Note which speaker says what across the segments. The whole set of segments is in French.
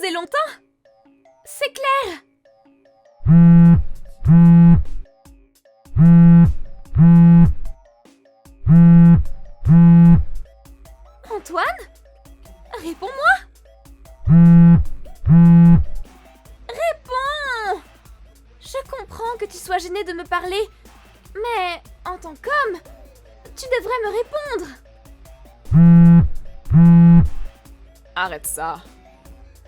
Speaker 1: posé longtemps. C'est clair. Antoine? Réponds-moi! Réponds! Je comprends que tu sois gêné de me parler, mais en tant qu'homme, tu devrais me répondre.
Speaker 2: Arrête ça.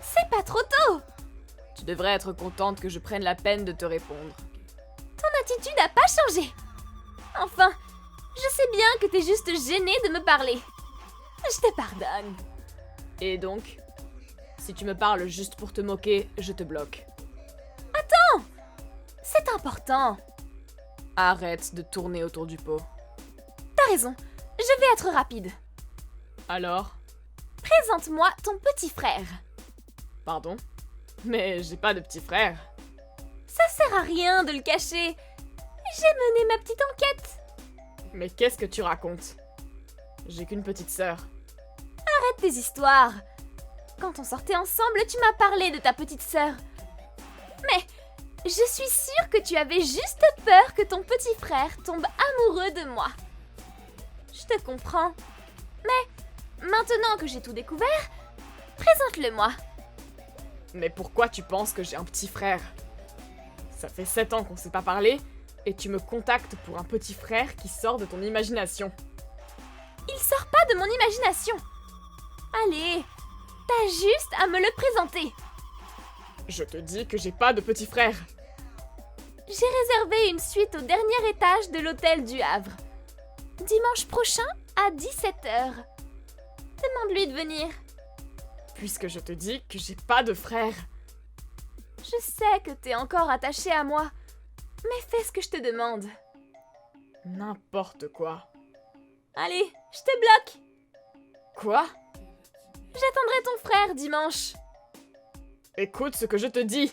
Speaker 1: C'est pas trop tôt.
Speaker 2: Tu devrais être contente que je prenne la peine de te répondre.
Speaker 1: Ton attitude n'a pas changé. Enfin, je sais bien que t'es juste gêné de me parler. Je te pardonne.
Speaker 2: Et donc, si tu me parles juste pour te moquer, je te bloque.
Speaker 1: Attends! C'est important.
Speaker 2: Arrête de tourner autour du pot.
Speaker 1: T'as raison, je vais être rapide.
Speaker 2: Alors?
Speaker 1: Présente-moi ton petit frère.
Speaker 2: Pardon? Mais j'ai pas de petit frère.
Speaker 1: Ça sert à rien de le cacher. J'ai mené ma petite enquête.
Speaker 2: Mais qu'est-ce que tu racontes? J'ai qu'une petite sœur.
Speaker 1: Arrête tes histoires. Quand on sortait ensemble, tu m'as parlé de ta petite sœur. Mais je suis sûre que tu avais juste peur que ton petit frère tombe amoureux de moi. Je te comprends. Mais maintenant que j'ai tout découvert, présente-le-moi.
Speaker 2: Mais pourquoi tu penses que j'ai un petit frère? Ça fait 7 ans qu'on s'est pas parlé, et tu me contactes pour un petit frère qui sort de ton imagination.
Speaker 1: Il sort pas de mon imagination. Allez, t'as juste à me le présenter.
Speaker 2: Je te dis que j'ai pas de petit frère.
Speaker 1: J'ai réservé une suite au dernier étage de l'hôtel du Havre. Dimanche prochain à 17h. Demande-lui de venir.
Speaker 2: Puisque je te dis que j'ai pas de frère.
Speaker 1: Je sais que t'es encore attaché à moi, mais fais ce que je te demande.
Speaker 2: N'importe quoi.
Speaker 1: Allez, je te bloque.
Speaker 2: Quoi?
Speaker 1: J'attendrai ton frère dimanche.
Speaker 2: Écoute ce que je te dis.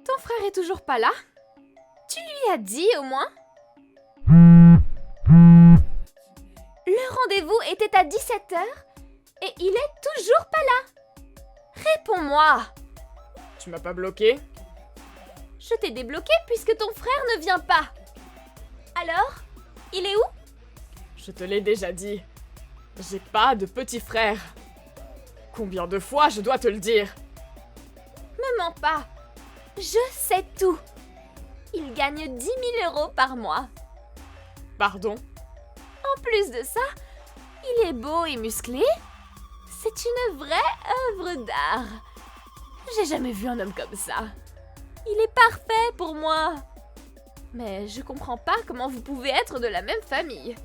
Speaker 1: Ton frère est toujours pas là? Tu lui as dit au moins? Le rendez-vous était à 17h et il est toujours pas là. Réponds-moi.
Speaker 2: Tu m'as pas bloqué?
Speaker 1: Je t'ai débloqué puisque ton frère ne vient pas. Alors, il est où?
Speaker 2: Je te l'ai déjà dit. J'ai pas de petit frère. Combien de fois je dois te le dire?
Speaker 1: Me mens pas. Je sais tout. Il gagne 10 000 € par mois.
Speaker 2: Pardon?
Speaker 1: En plus de ça, il est beau et musclé. C'est une vraie œuvre d'art. J'ai jamais vu un homme comme ça. Il est parfait pour moi. Mais je comprends pas comment vous pouvez être de la même famille.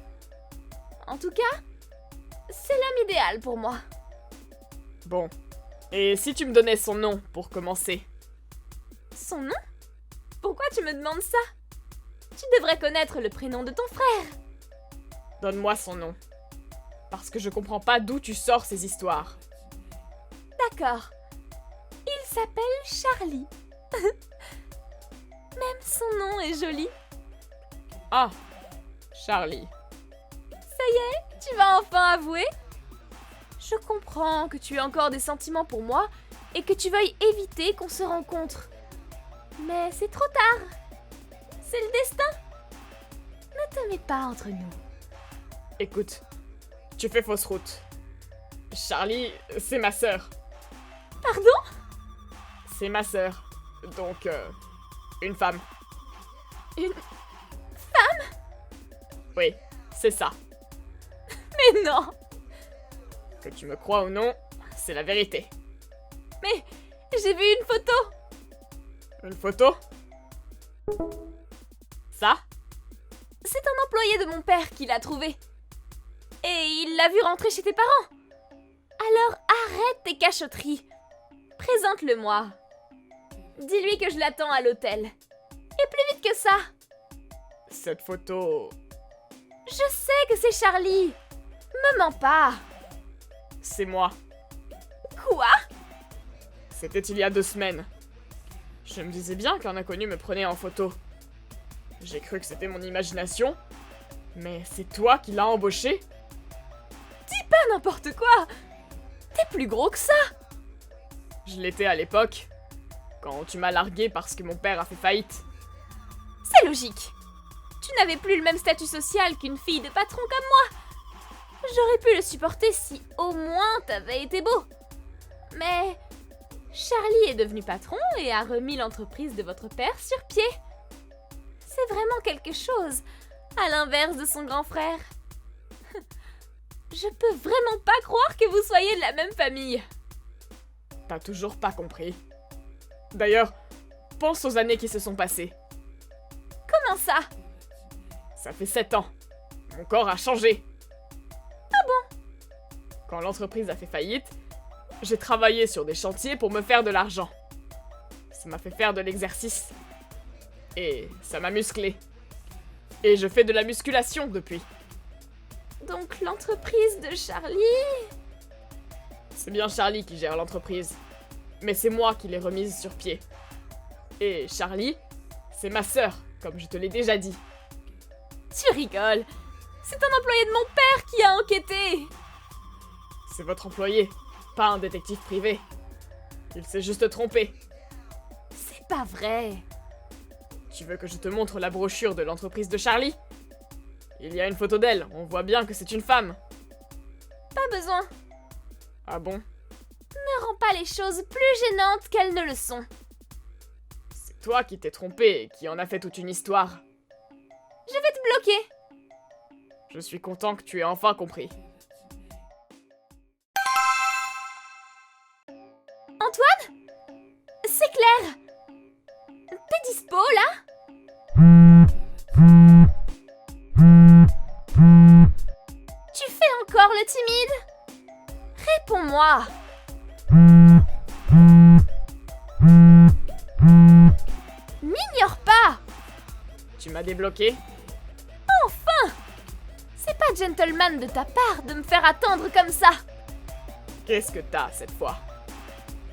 Speaker 1: En tout cas, c'est l'homme idéal pour moi.
Speaker 2: Bon. Et si tu me donnais son nom pour commencer?
Speaker 1: Son nom? Pourquoi tu me demandes ça? Tu devrais connaître le prénom de ton frère.
Speaker 2: Donne-moi son nom. Parce que je comprends pas d'où tu sors ces histoires.
Speaker 1: D'accord. Il s'appelle Charlie. Même son nom est joli.
Speaker 2: Ah, Charlie.
Speaker 1: Ça y est, tu vas enfin avouer? Je comprends que tu aies encore des sentiments pour moi et que tu veuilles éviter qu'on se rencontre. Mais c'est trop tard. C'est le destin. Ne te mets pas entre nous.
Speaker 2: Écoute, tu fais fausse route. Charlie, c'est ma sœur.
Speaker 1: Pardon?
Speaker 2: C'est ma sœur. Donc, une femme.
Speaker 1: Une...
Speaker 2: Oui, c'est ça.
Speaker 1: Mais non!
Speaker 2: Que tu me crois ou non, c'est la vérité.
Speaker 1: Mais j'ai vu une photo!
Speaker 2: Une photo? Ça?
Speaker 1: C'est un employé de mon père qui l'a trouvé. Et il l'a vu rentrer chez tes parents. Alors arrête tes cachotteries. Présente-le-moi. Dis-lui que je l'attends à l'hôtel. Et plus vite que ça.
Speaker 2: Cette photo...
Speaker 1: Je sais que c'est Charlie. Me mens pas.
Speaker 2: C'est moi.
Speaker 1: Quoi?
Speaker 2: C'était il y a 2 semaines. Je me disais bien qu'un inconnu me prenait en photo. J'ai cru que c'était mon imagination. Mais c'est toi qui l'as embauché?
Speaker 1: Dis pas n'importe quoi! T'es plus gros que ça!
Speaker 2: Je l'étais à l'époque, quand tu m'as largué parce que mon père a fait faillite.
Speaker 1: C'est logique. Tu n'avais plus le même statut social qu'une fille de patron comme moi. J'aurais pu le supporter si au moins t'avais été beau. Mais Charlie est devenu patron et a remis l'entreprise de votre père sur pied. C'est vraiment quelque chose, à l'inverse de son grand frère. Je peux vraiment pas croire que vous soyez de la même famille.
Speaker 2: T'as toujours pas compris. D'ailleurs, pense aux années qui se sont passées.
Speaker 1: Comment ça?
Speaker 2: Ça fait 7 ans. Mon corps a changé.
Speaker 1: Ah bon?
Speaker 2: Quand l'entreprise a fait faillite, j'ai travaillé sur des chantiers pour me faire de l'argent. Ça m'a fait faire de l'exercice. Et ça m'a musclé. Et je fais de la musculation depuis.
Speaker 1: Donc l'entreprise de Charlie...
Speaker 2: C'est bien Charlie qui gère l'entreprise. Mais c'est moi qui l'ai remise sur pied. Et Charlie, c'est ma sœur, comme je te l'ai déjà dit.
Speaker 1: Tu rigoles. C'est un employé de mon père qui a enquêté.
Speaker 2: C'est votre employé, pas un détective privé. Il s'est juste trompé.
Speaker 1: C'est pas vrai.
Speaker 2: Tu veux que je te montre la brochure de l'entreprise de Charlie? Il y a une photo d'elle, on voit bien que c'est une femme.
Speaker 1: Pas besoin.
Speaker 2: Ah bon?
Speaker 1: Ne rends pas les choses plus gênantes qu'elles ne le sont.
Speaker 2: C'est toi qui t'es trompé et qui en a fait toute une histoire.
Speaker 1: Je vais te bloquer.
Speaker 2: Je suis content que tu aies enfin compris.
Speaker 1: Antoine? C'est clair. T'es dispo, là? Tu fais encore le timide? Réponds-moi. M'ignore pas.
Speaker 2: Tu m'as débloqué?
Speaker 1: Enfin! C'est pas gentleman de ta part de me faire attendre comme ça.
Speaker 2: Qu'est-ce que t'as cette fois?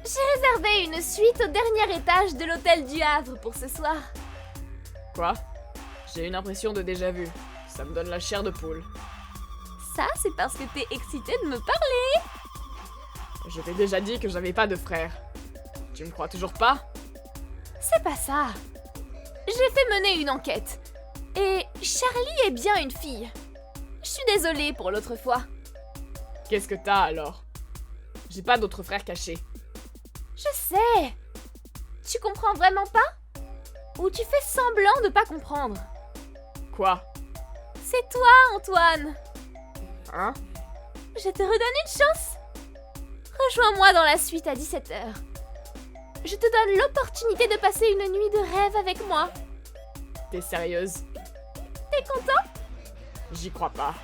Speaker 1: J'ai réservé une suite au dernier étage de l'hôtel du Havre pour ce soir.
Speaker 2: Quoi? J'ai une impression de déjà-vu. Ça me donne la chair de poule.
Speaker 1: Ça, c'est parce que t'es excitée de me parler.
Speaker 2: Je t'ai déjà dit que j'avais pas de frère. Tu me crois toujours pas?
Speaker 1: C'est pas ça. J'ai fait mener une enquête. Et Charlie est bien une fille. Je suis désolée pour l'autre fois.
Speaker 2: Qu'est-ce que t'as alors? J'ai pas d'autres frères cachés.
Speaker 1: Je sais. Tu comprends vraiment pas? Ou tu fais semblant de pas comprendre?
Speaker 2: Quoi?
Speaker 1: C'est toi, Antoine.
Speaker 2: Hein?
Speaker 1: Je te redonne une chance. Rejoins-moi dans la suite à 17h. Je te donne l'opportunité de passer une nuit de rêve avec moi.
Speaker 2: T'es sérieuse?
Speaker 1: T'es content?
Speaker 2: J'y crois pas.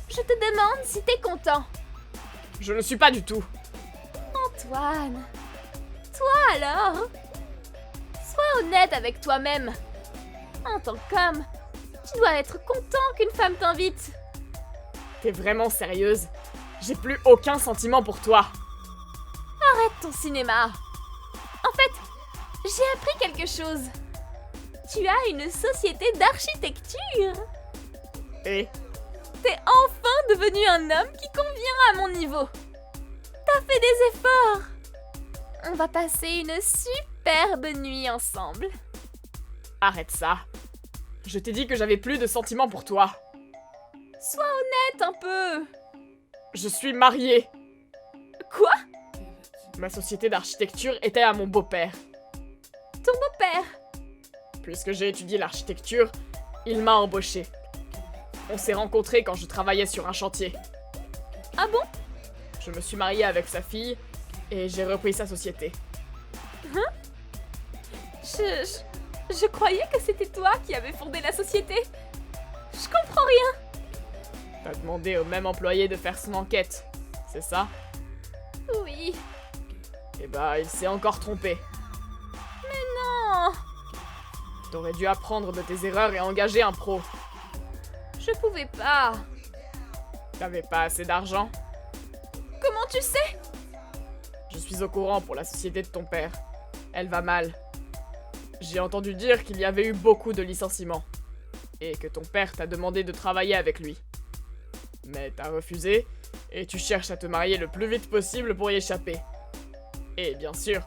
Speaker 1: Je te demande si t'es content.
Speaker 2: Je ne suis pas du tout.
Speaker 1: Antoine. Toi alors? Sois honnête avec toi-même. En tant qu'homme, tu dois être content qu'une femme t'invite.
Speaker 2: T'es vraiment sérieuse? J'ai plus aucun sentiment pour toi.
Speaker 1: Arrête ton cinéma. En fait, j'ai appris quelque chose. Tu as une société d'architecture.
Speaker 2: Et?
Speaker 1: T'es enfin devenu un homme qui convient à mon niveau. T'as fait des efforts. On va passer une superbe nuit ensemble.
Speaker 2: Arrête ça. Je t'ai dit que j'avais plus de sentiments pour toi.
Speaker 1: Sois honnête un peu.
Speaker 2: Je suis mariée.
Speaker 1: Quoi?
Speaker 2: Ma société d'architecture était à mon beau-père.
Speaker 1: Ton beau-père?
Speaker 2: Puisque j'ai étudié l'architecture, il m'a embauché. On s'est rencontrés quand je travaillais sur un chantier.
Speaker 1: Ah bon?
Speaker 2: Je me suis mariée avec sa fille et j'ai repris sa société.
Speaker 1: Hein? Je croyais que c'était toi qui avais fondé la société. Je comprends rien.
Speaker 2: T'as demandé au même employé de faire son enquête, c'est ça?
Speaker 1: Oui.
Speaker 2: Eh bah, il s'est encore trompé.
Speaker 1: Non.
Speaker 2: T'aurais dû apprendre de tes erreurs et engager un pro.
Speaker 1: Je pouvais pas.
Speaker 2: T'avais pas assez d'argent?
Speaker 1: Comment tu sais?
Speaker 2: Je suis au courant pour la société de ton père. Elle va mal. J'ai entendu dire qu'il y avait eu beaucoup de licenciements. Et que ton père t'a demandé de travailler avec lui. Mais t'as refusé, Et tu cherches à te marier le plus vite possible pour y échapper. Et bien sûr,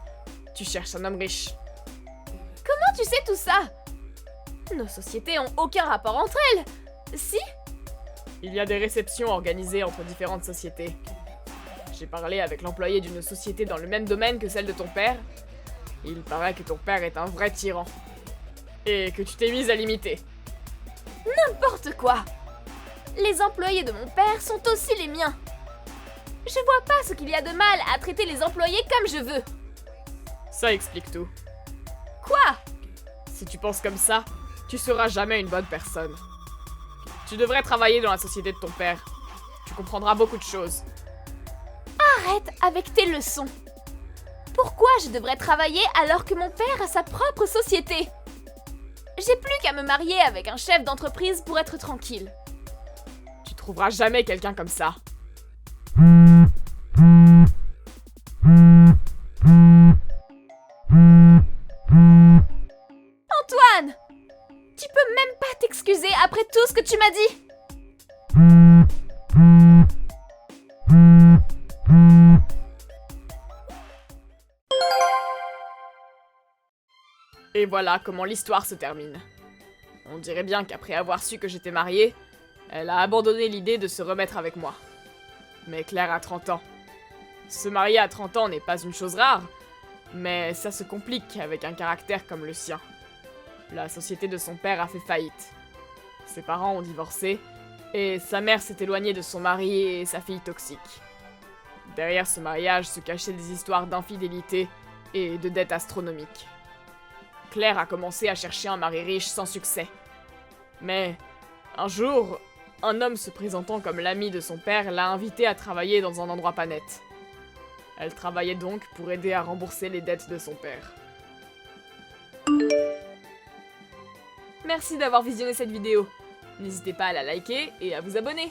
Speaker 2: tu cherches un homme riche.
Speaker 1: Comment tu sais tout ça? Nos sociétés ont aucun rapport entre elles. Si?
Speaker 2: Il y a des réceptions organisées entre différentes sociétés. J'ai parlé avec l'employé d'une société dans le même domaine que celle de ton père. Il paraît que ton père est un vrai tyran. Et que tu t'es mise à l'imiter.
Speaker 1: N'importe quoi! Les employés de mon père sont aussi les miens. Je vois pas ce qu'il y a de mal à traiter les employés comme je veux.
Speaker 2: Ça explique tout.
Speaker 1: Quoi?
Speaker 2: Si tu penses comme ça, tu seras jamais une bonne personne. Tu devrais travailler dans la société de ton père. Tu comprendras beaucoup de choses.
Speaker 1: Arrête avec tes leçons. Pourquoi je devrais travailler alors que mon père a sa propre société? J'ai plus qu'à me marier avec un chef d'entreprise pour être tranquille.
Speaker 2: Tu trouveras jamais quelqu'un comme ça.
Speaker 1: Antoine! Tu peux même pas t'excuser après tout ce que tu m'as dit?
Speaker 2: Et voilà comment l'histoire se termine. On dirait bien qu'après avoir su que j'étais mariée, elle a abandonné l'idée de se remettre avec moi. Mais Claire a 30 ans. Se marier à 30 ans n'est pas une chose rare, mais ça se complique avec un caractère comme le sien. La société de son père a fait faillite. Ses parents ont divorcé, et sa mère s'est éloignée de son mari et sa fille toxique. Derrière ce mariage se cachaient des histoires d'infidélité et de dettes astronomiques. Claire a commencé à chercher un mari riche sans succès. Mais, un jour, un homme se présentant comme l'ami de son père l'a invitée à travailler dans un endroit pas net. Elle travaillait donc pour aider à rembourser les dettes de son père. Merci d'avoir visionné cette vidéo. N'hésitez pas à la liker et à vous abonner.